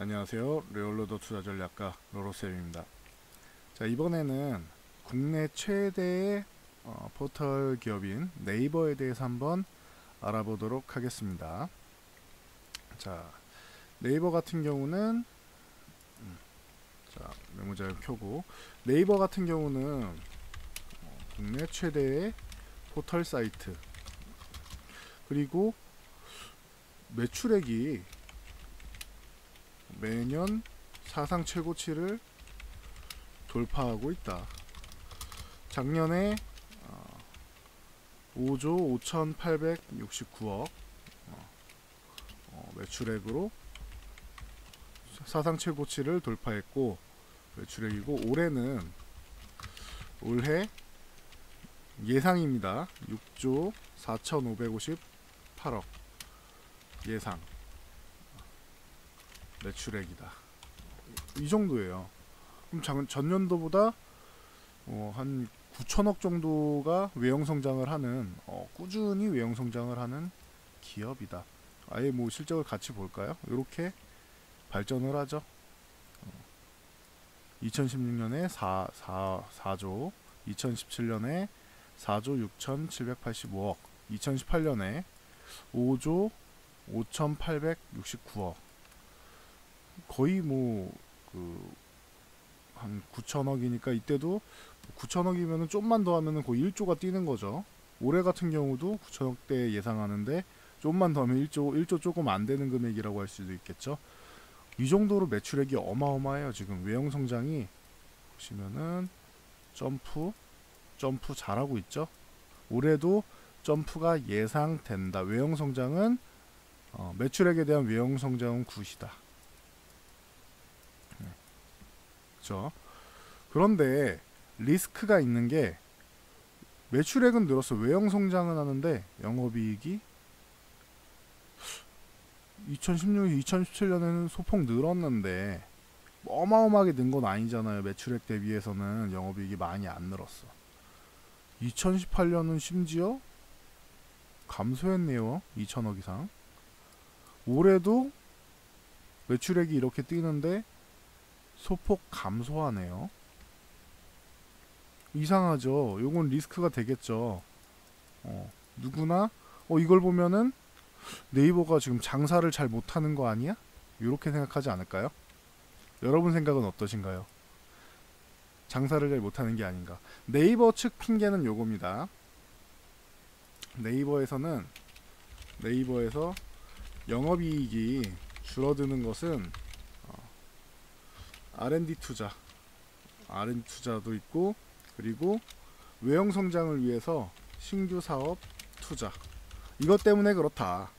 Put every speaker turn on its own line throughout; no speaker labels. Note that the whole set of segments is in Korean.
안녕하세요. 레올로더 투자전략가 로로쌤입니다. 자, 이번에는 국내 최대의 포털 기업인 네이버에 대해서 한번 알아보도록 하겠습니다. 자, 네이버 같은 경우는 자, 메모장을 켜고 네이버 같은 경우는 국내 최대의 포털 사이트, 그리고 매출액이 매년 사상 최고치를 돌파하고 있다. 작년에 5조 5,869억 매출액으로 사상 최고치를 돌파했고, 매출액이고, 올해 예상입니다. 6조 4,558억 예상 매출액이다. 이 정도예요. 그럼 전년도보다 한 9천억 정도가 외형 성장을 하는, 꾸준히 외형 성장을 하는 기업이다. 아예 뭐 실적을 같이 볼까요? 이렇게 발전을 하죠. 2016년에 4조, 2017년에 4조 6,785억, 2018년에 5조 5,869억. 거의 한 9천억이니까 이때도 9천억이면은 좀만 더 하면은 거의 1조가 뛰는 거죠. 올해 같은 경우도 9천억대 예상하는데 좀만 더 하면 1조 조금 안 되는 금액이라고 할 수도 있겠죠. 이 정도로 매출액이 어마어마해요. 지금 외형 성장이 보시면은 점프 잘하고 있죠. 올해도 점프가 예상된다. 외형 성장은 매출액에 대한 외형 성장은 굿이다. 그렇죠. 그런데 리스크가 있는 게, 매출액은 늘었어, 외형 성장은 하는데 영업이익이 2016, 2017년에는 소폭 늘었는데 어마어마하게 는 건 아니잖아요. 매출액 대비해서는 영업이익이 많이 안 늘었어. 2018년은 심지어 감소했네요. 2천억 이상. 올해도 매출액이 이렇게 뛰는데 소폭 감소하네요. 이상하죠. 요건 리스크가 되겠죠. 누구나 이걸 보면은 네이버가 지금 장사를 잘 못하는 거 아니야? 이렇게 생각하지 않을까요? 여러분 생각은 어떠신가요? 장사를 잘 못하는 게 아닌가? 네이버 측 핑계는 요겁니다. 네이버에서 영업이익이 줄어드는 것은 R&D 투자도 있고, 그리고 외형 성장을 위해서 신규 사업 투자, 이것 때문에 그렇다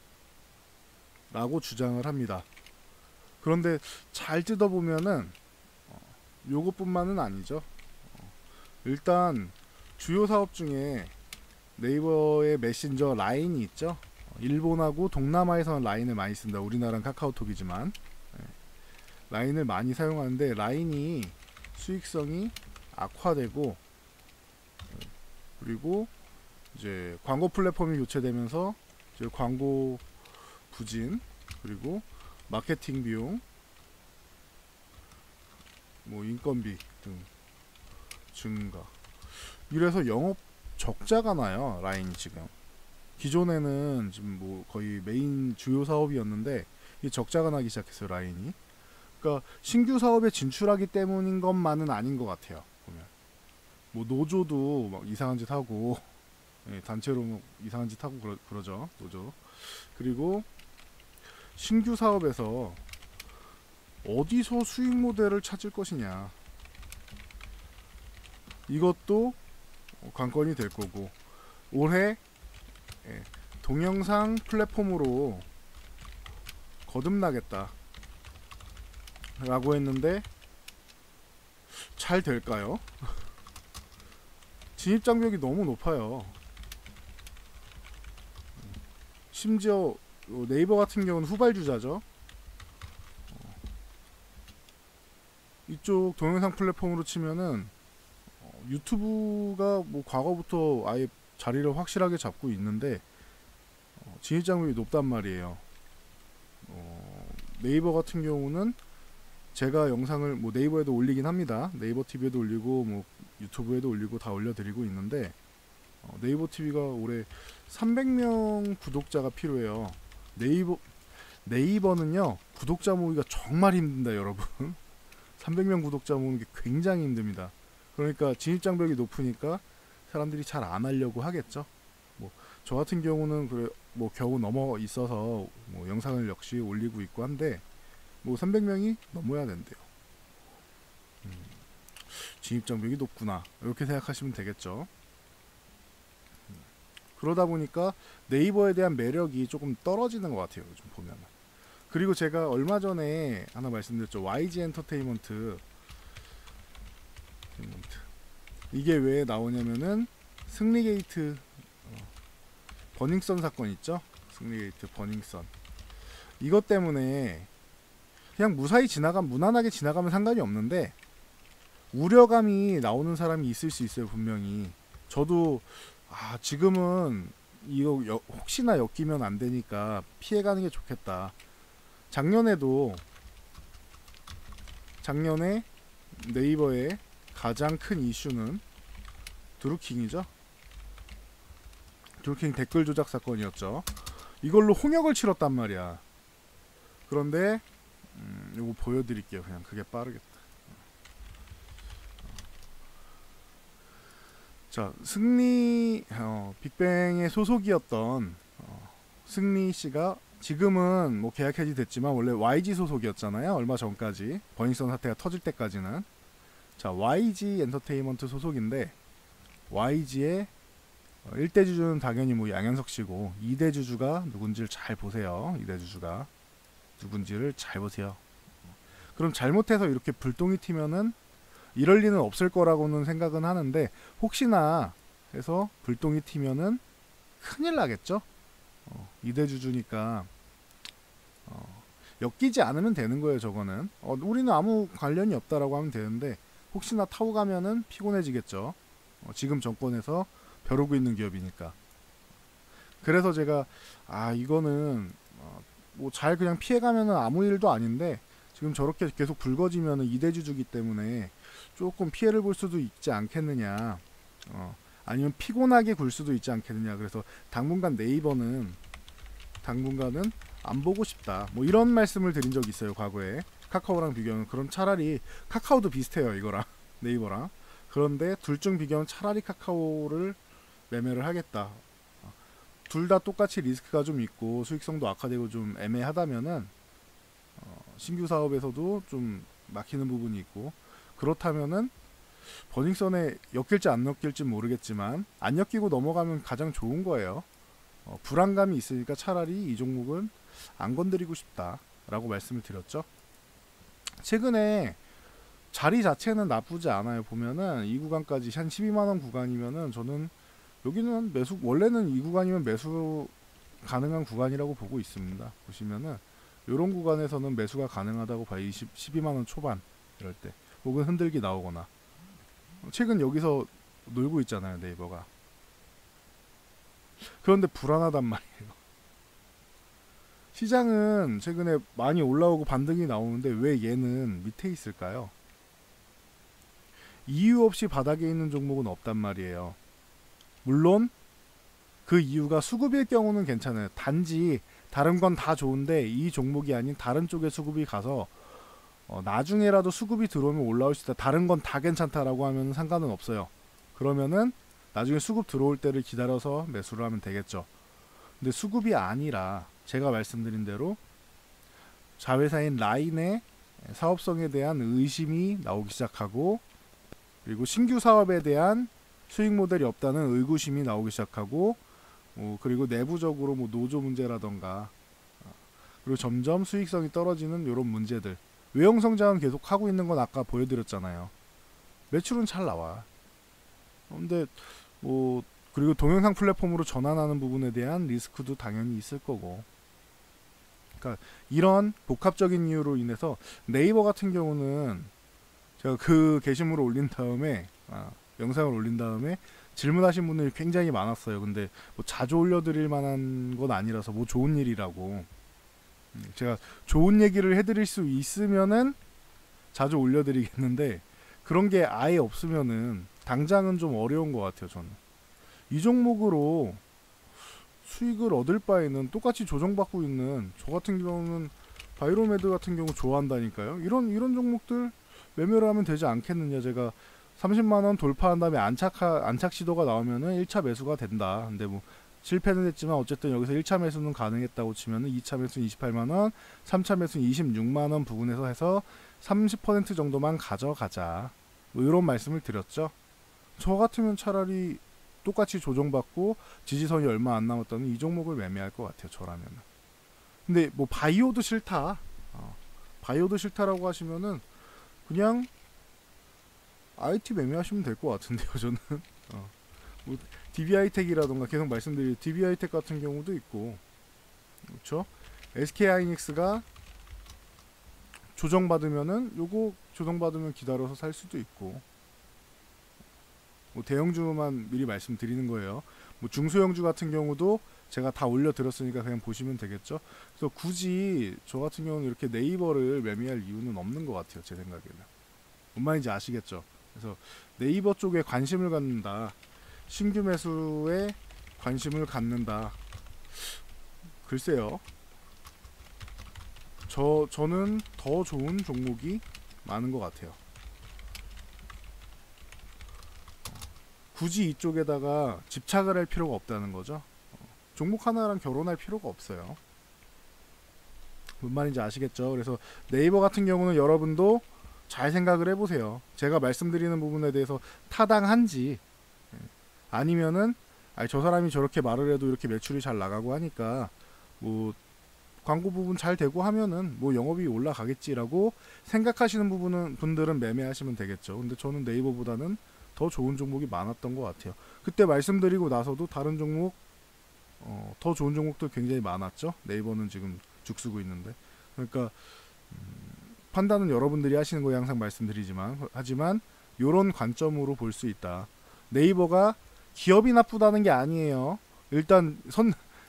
라고 주장을 합니다. 그런데 잘 뜯어보면은 요것뿐만은 아니죠. 일단 주요 사업 중에 네이버의 메신저 라인이 있죠. 일본하고 동남아에서는 라인을 많이 쓴다. 우리나라는 카카오톡이지만 라인을 많이 사용하는데, 라인이 수익성이 악화되고, 그리고 이제 광고 플랫폼이 교체되면서 이제 광고 부진, 그리고 마케팅 비용, 인건비 등 증가, 이래서 영업 적자가 나요. 라인이 지금 기존에는 지금 거의 메인 주요 사업이었는데 이 적자가 나기 시작했어요. 라인이. 그러니까 신규 사업에 진출하기 때문인 것만은 아닌 것 같아요. 보면 노조도 막 이상한 짓 하고, 단체로 이상한 짓 하고 그러죠. 노조. 그리고 신규 사업에서 어디서 수익 모델을 찾을 것이냐, 이것도 관건이 될 거고, 올해 동영상 플랫폼으로 거듭나겠다 라고 했는데 잘 될까요? 진입장벽이 너무 높아요. 심지어 네이버 같은 경우는 후발주자죠. 이쪽 동영상 플랫폼으로 치면은 유튜브가 과거부터 아예 자리를 확실하게 잡고 있는데 진입장벽이 높단 말이에요. 네이버 같은 경우는 제가 영상을 뭐 네이버에도 올리긴 합니다. 네이버 TV에도 올리고 뭐 유튜브에도 올리고 다 올려드리고 있는데 네이버 TV가 올해 300명 구독자가 필요해요. 네이버는요 구독자 모으기가 정말 힘든다 여러분. 300명 구독자 모으는 게 굉장히 힘듭니다. 그러니까 진입장벽이 높으니까 사람들이 잘 안 하려고 하겠죠. 뭐 저 같은 경우는 그래 뭐 겨우 넘어 있어서 뭐 영상을 역시 올리고 있고 한데 뭐 300명이 넘어야 된대요. 진입장벽이 높구나 이렇게 생각하시면 되겠죠. 그러다 보니까 네이버에 대한 매력이 조금 떨어지는 것 같아요 요즘 보면. 그리고 제가 얼마 전에 하나 말씀드렸죠. YG 엔터테인먼트 이게 왜 나오냐면은 승리게이트 버닝썬 사건 있죠. 승리게이트 버닝썬 이것 때문에 그냥 무사히 무난하게 지나가면 상관이 없는데 우려감이 나오는 사람이 있을 수 있어요 분명히. 저도 지금은 이거 혹시나 엮이면 안 되니까 피해가는 게 좋겠다. 작년에 네이버의 가장 큰 이슈는 드루킹이죠. 드루킹 댓글 조작 사건이었죠. 이걸로 홍역을 치렀단 말이야. 그런데 이거 보여드릴게요. 그냥 그게 빠르겠다. 자, 빅뱅의 소속이었던 승리 씨가 지금은 뭐 계약 해지됐지만 원래 YG 소속이었잖아요. 얼마 전까지 버닝썬 사태가 터질 때까지는. 자, YG 엔터테인먼트 소속인데 YG의 1대 주주는 당연히 뭐 양현석 씨고 2대 주주가 누군지를 잘 보세요. 2대 주주가 누군지를 잘 보세요. 그럼 잘못해서 이렇게 불똥이 튀면은 이럴 리는 없을 거라고는 생각은 하는데 혹시나 해서 불똥이 튀면은 큰일 나겠죠. 2대 주주니까 엮이지 않으면 되는 거예요. 저거는 우리는 아무 관련이 없다라고 하면 되는데 혹시나 타고 가면은 피곤해지겠죠. 지금 정권에서 벼르고 있는 기업이니까. 그래서 제가 이거는 뭐 잘 그냥 피해가면은 아무 일도 아닌데 지금 저렇게 계속 불거지면은 2대 주주기 때문에 조금 피해를 볼 수도 있지 않겠느냐. 아니면 피곤하게 굴 수도 있지 않겠느냐. 그래서 당분간은 안 보고 싶다. 뭐 이런 말씀을 드린 적이 있어요. 과거에 카카오랑 비교하면. 그럼 차라리 카카오도 비슷해요. 이거랑 네이버랑. 그런데 둘 중 비교하면 차라리 카카오를 매매를 하겠다. 둘 다 똑같이 리스크가 좀 있고 수익성도 악화되고 좀 애매하다면은 신규 사업에서도 좀 막히는 부분이 있고 그렇다면은 버닝썬에 엮일지 안 엮일지 모르겠지만 안 엮이고 넘어가면 가장 좋은 거예요. 불안감이 있으니까 차라리 이 종목은 안 건드리고 싶다라고 말씀을 드렸죠. 최근에 자리 자체는 나쁘지 않아요. 보면은 이 구간까지 한 12만원 구간이면은 저는 여기는 원래는 이 구간이면 매수 가능한 구간이라고 보고 있습니다. 보시면은 요런 구간에서는 매수가 가능하다고 봐요. 12만원 초반 이럴 때 혹은 흔들기 나오거나. 최근 여기서 놀고 있잖아요. 네이버가. 그런데 불안하단 말이에요. 시장은 최근에 많이 올라오고 반등이 나오는데 왜 얘는 밑에 있을까요? 이유 없이 바닥에 있는 종목은 없단 말이에요. 물론 그 이유가 수급일 경우는 괜찮아요. 단지 다른 건 다 좋은데 이 종목이 아닌 다른 쪽에 수급이 가서 나중에라도 수급이 들어오면 올라올 수 있다. 다른 건 다 괜찮다라고 하면 상관은 없어요. 그러면은 나중에 수급 들어올 때를 기다려서 매수를 하면 되겠죠. 근데 수급이 아니라 제가 말씀드린 대로 자회사인 라인의 사업성에 대한 의심이 나오기 시작하고 그리고 신규 사업에 대한 수익 모델이 없다는 의구심이 나오기 시작하고 그리고 내부적으로 뭐 노조 문제라던가 그리고 점점 수익성이 떨어지는 이런 문제들. 외형 성장은 계속 하고 있는 건 아까 보여드렸잖아요. 매출은 잘 나와. 근데 뭐 그리고 동영상 플랫폼으로 전환하는 부분에 대한 리스크도 당연히 있을 거고. 그러니까 이런 복합적인 이유로 인해서 네이버 같은 경우는 제가 그 게시물을 올린 다음에 영상을 올린 다음에 질문하신 분들이 굉장히 많았어요. 근데 뭐 자주 올려드릴 만한 건 아니라서 뭐 좋은 일이라고 제가 좋은 얘기를 해드릴 수 있으면은 자주 올려드리겠는데 그런 게 아예 없으면은 당장은 좀 어려운 것 같아요. 저는 이 종목으로 수익을 얻을 바에는 똑같이 조정받고 있는 저 같은 경우는 바이로메드 같은 경우 좋아한다니까요. 이런 종목들 매매를 하면 되지 않겠느냐. 제가 30만원 돌파한 다음에 안착 시도가 나오면은 1차 매수가 된다. 근데 뭐 실패는 했지만 어쨌든 여기서 1차 매수는 가능했다고 치면은 2차 매수는 28만원, 3차 매수는 26만원 부근에서 해서 30% 정도만 가져가자. 뭐 이런 말씀을 드렸죠. 저 같으면 차라리 똑같이 조정받고 지지선이 얼마 안 남았다는 이 종목을 매매할 것 같아요. 저라면. 근데 뭐 바이오도 싫다. 바이오도 싫다라고 하시면은 그냥 IT 매매하시면 될 것 같은데요. 저는 뭐 DB하이텍이라던가 계속 말씀드린 DB하이텍 같은 경우도 있고, 그렇죠? SK하이닉스가 조정받으면은 요거 조정받으면 기다려서 살 수도 있고, 뭐 대형주만 미리 말씀드리는 거예요. 뭐 중소형주 같은 경우도 제가 다 올려드렸으니까 그냥 보시면 되겠죠. 그래서 굳이 저 같은 경우는 이렇게 네이버를 매매할 이유는 없는 것 같아요. 제 생각에는. 뭔 말인지 아시겠죠? 그래서 네이버 쪽에 관심을 갖는다. 신규 매수에 관심을 갖는다. 글쎄요. 저는 더 좋은 종목이 많은 것 같아요. 굳이 이쪽에다가 집착을 할 필요가 없다는 거죠. 종목 하나랑 결혼할 필요가 없어요. 뭔 말인지 아시겠죠? 그래서 네이버 같은 경우는 여러분도 잘 생각을 해보세요. 제가 말씀드리는 부분에 대해서 타당한지, 아니면은 저 사람이 저렇게 말을 해도 이렇게 매출이 잘 나가고 하니까 뭐 광고 부분 잘 되고 하면은 뭐 영업이 올라가겠지라고 생각하시는 분들은 매매하시면 되겠죠. 근데 저는 네이버보다는 더 좋은 종목이 많았던 것 같아요. 그때 말씀드리고 나서도 다른 종목 더 좋은 종목도 굉장히 많았죠. 네이버는 지금 죽쓰고 있는데. 그러니까 판단은 여러분들이 하시는 거에 항상 하지만 요런 관점으로 볼 수 있다. 네이버가 기업이 나쁘다는 게 아니에요. 일단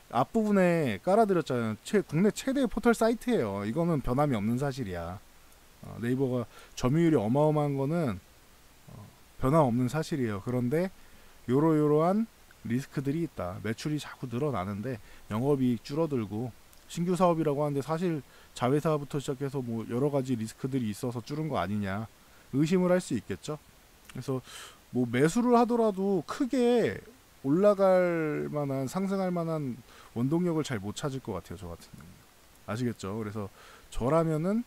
앞부분에 깔아드렸잖아요. 국내 최대의 포털 사이트예요. 이거는 변함이 없는 사실이야. 네이버가 점유율이 어마어마한 거는 변함없는 사실이에요. 그런데 요러요러한 리스크들이 있다. 매출이 자꾸 늘어나는데 영업이익 줄어들고, 신규 사업이라고 하는데 사실 자회사부터 시작해서 뭐 여러 가지 리스크들이 있어서 줄은 거 아니냐 의심을 할 수 있겠죠. 그래서 뭐 매수를 하더라도 크게 올라갈 만한, 상승할 만한 원동력을 잘 못 찾을 것 같아요. 저 같은 경우는. 아시겠죠? 그래서 저라면은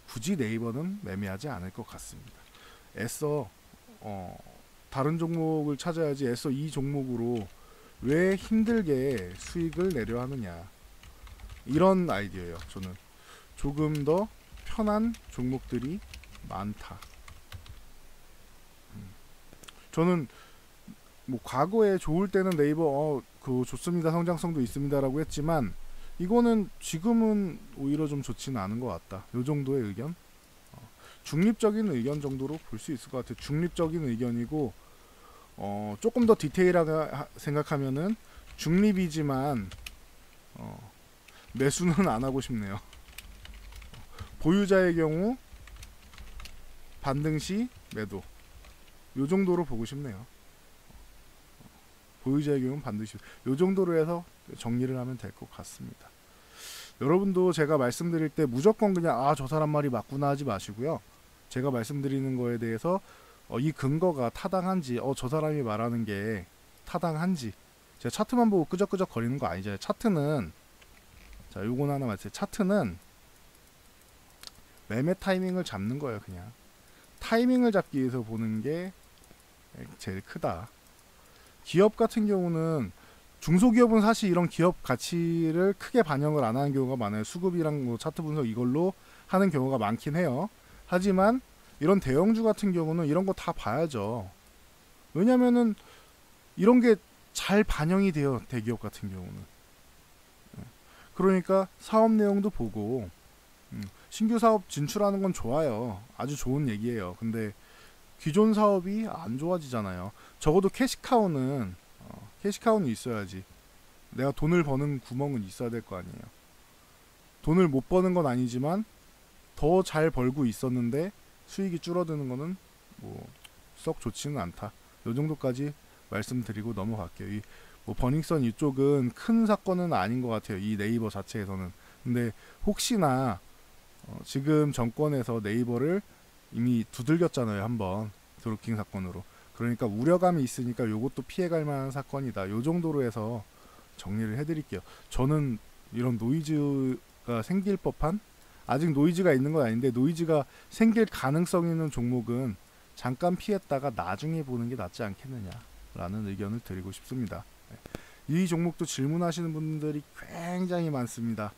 굳이 네이버는 매매하지 않을 것 같습니다. 애써 다른 종목을 찾아야지 애써 이 종목으로 왜 힘들게 수익을 내려 하느냐, 이런 아이디어예요. 저는 조금 더 편한 종목들이 많다. 저는 뭐 과거에 좋을 때는 네이버 그 좋습니다, 성장성도 있습니다라고 했지만 이거는 지금은 오히려 좀 좋지는 않은 것 같다. 요 정도의 의견, 중립적인 의견 정도로 볼 수 있을 것 같아요. 중립적인 의견이고, 조금 더 디테일하게 생각하면은 중립이지만 매수는 안 하고 싶네요. 보유자의 경우 반등 시 매도, 요 정도로 보고 싶네요. 보유자의 경우는 반드시 요 정도로 해서 정리를 하면 될 것 같습니다. 여러분도 제가 말씀드릴 때 무조건 그냥 저 사람 말이 맞구나 하지 마시고요. 제가 말씀드리는 거에 대해서 이 근거가 타당한지, 저 사람이 말하는 게 타당한지, 제가 차트만 보고 끄적끄적 거리는 거 아니잖아요. 차트는, 자, 요건 하나 맞아요. 차트는 매매 타이밍을 잡는 거예요. 그냥 타이밍을 잡기 위해서 보는 게 제일 크다. 기업 같은 경우는, 중소기업은 사실 이런 기업 가치를 크게 반영을 안 하는 경우가 많아요. 수급이랑 뭐 차트 분석 이걸로 하는 경우가 많긴 해요. 하지만 이런 대형주 같은 경우는 이런 거 다 봐야죠. 왜냐면은 이런 게 잘 반영이 돼요. 대기업 같은 경우는. 그러니까 사업 내용도 보고, 신규 사업 진출하는 건 좋아요. 아주 좋은 얘기예요. 근데 기존 사업이 안 좋아지잖아요. 적어도 캐시카우는 있어야지. 내가 돈을 버는 구멍은 있어야 될 거 아니에요. 돈을 못 버는 건 아니지만 더 잘 벌고 있었는데 수익이 줄어드는 거는 뭐 썩 좋지는 않다. 요 정도까지 말씀드리고 넘어갈게요. 이 뭐 버닝썬 이쪽은 큰 사건은 아닌 것 같아요. 이 네이버 자체에서는. 근데 혹시나 지금 정권에서 네이버를 이미 두들겼잖아요. 한번 드루킹 사건으로. 그러니까 우려감이 있으니까 요것도 피해갈 만한 사건이다. 요 정도로 해서 정리를 해드릴게요. 저는 이런 노이즈가 생길 법한, 아직 노이즈가 있는 건 아닌데 노이즈가 생길 가능성 있는 종목은 잠깐 피했다가 나중에 보는 게 낫지 않겠느냐라는 의견을 드리고 싶습니다. 이 종목도 질문하시는 분들이 굉장히 많습니다.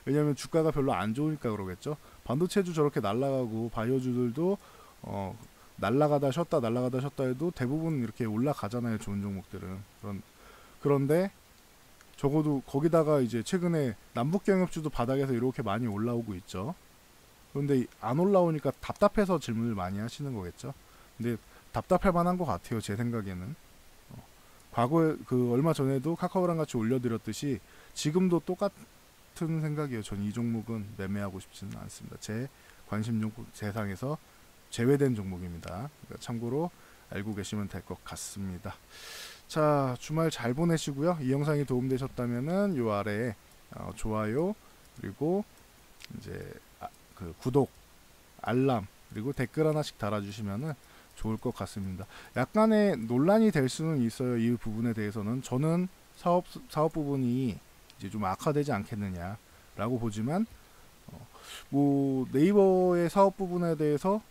왜냐하면 주가가 별로 안 좋으니까 그러겠죠. 반도체주 저렇게 날아가고 바이오주들도 날아가다 쉬었다 날아가다 쉬었다 해도 대부분 이렇게 올라가잖아요. 좋은 종목들은. 그런데 적어도 거기다가 이제 최근에 남북경협주도 바닥에서 이렇게 많이 올라오고 있죠. 그런데 안 올라오니까 답답해서 질문을 많이 하시는 거겠죠. 근데 답답할 만한 것 같아요. 제 생각에는. 과거에 얼마 전에도 카카오랑 같이 올려드렸듯이 지금도 똑같은 생각이에요. 전 이 종목은 매매하고 싶지는 않습니다. 제 관심 종목 대상에서 제외된 종목입니다. 그러니까 참고로 알고 계시면 될 것 같습니다. 자, 주말 잘 보내시고요. 이 영상이 도움되셨다면은 요 아래에 좋아요 그리고 이제 구독, 알람 그리고 댓글 하나씩 달아주시면은 좋을 것 같습니다. 약간의 논란이 될 수는 있어요. 이 부분에 대해서는 저는 사업 부분이 이제 좀 악화되지 않겠느냐라고 보지만 뭐 네이버의 사업 부분에 대해서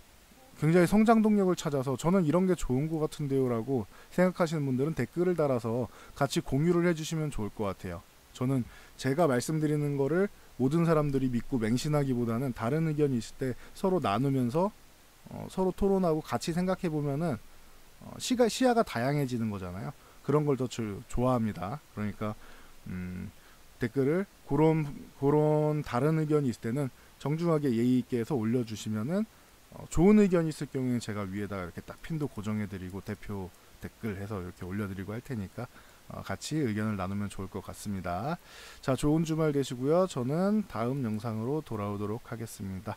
굉장히 성장 동력을 찾아서 저는 이런 게 좋은 것 같은데요 라고 생각하시는 분들은 댓글을 달아서 같이 공유를 해주시면 좋을 것 같아요. 저는 제가 말씀드리는 거를 모든 사람들이 믿고 맹신하기보다는 다른 의견이 있을 때 서로 나누면서 서로 토론하고 같이 생각해 보면은 시야가 다양해지는 거잖아요. 그런 걸 더 좋아합니다. 그러니까 댓글을 그런 다른 의견이 있을 때는 정중하게 예의 있게 해서 올려주시면은 좋은 의견이 있을 경우에는 제가 위에다가 이렇게 딱 핀도 고정해드리고 대표 댓글 해서 이렇게 올려드리고 할 테니까 같이 의견을 나누면 좋을 것 같습니다. 자, 좋은 주말 되시고요. 저는 다음 영상으로 돌아오도록 하겠습니다.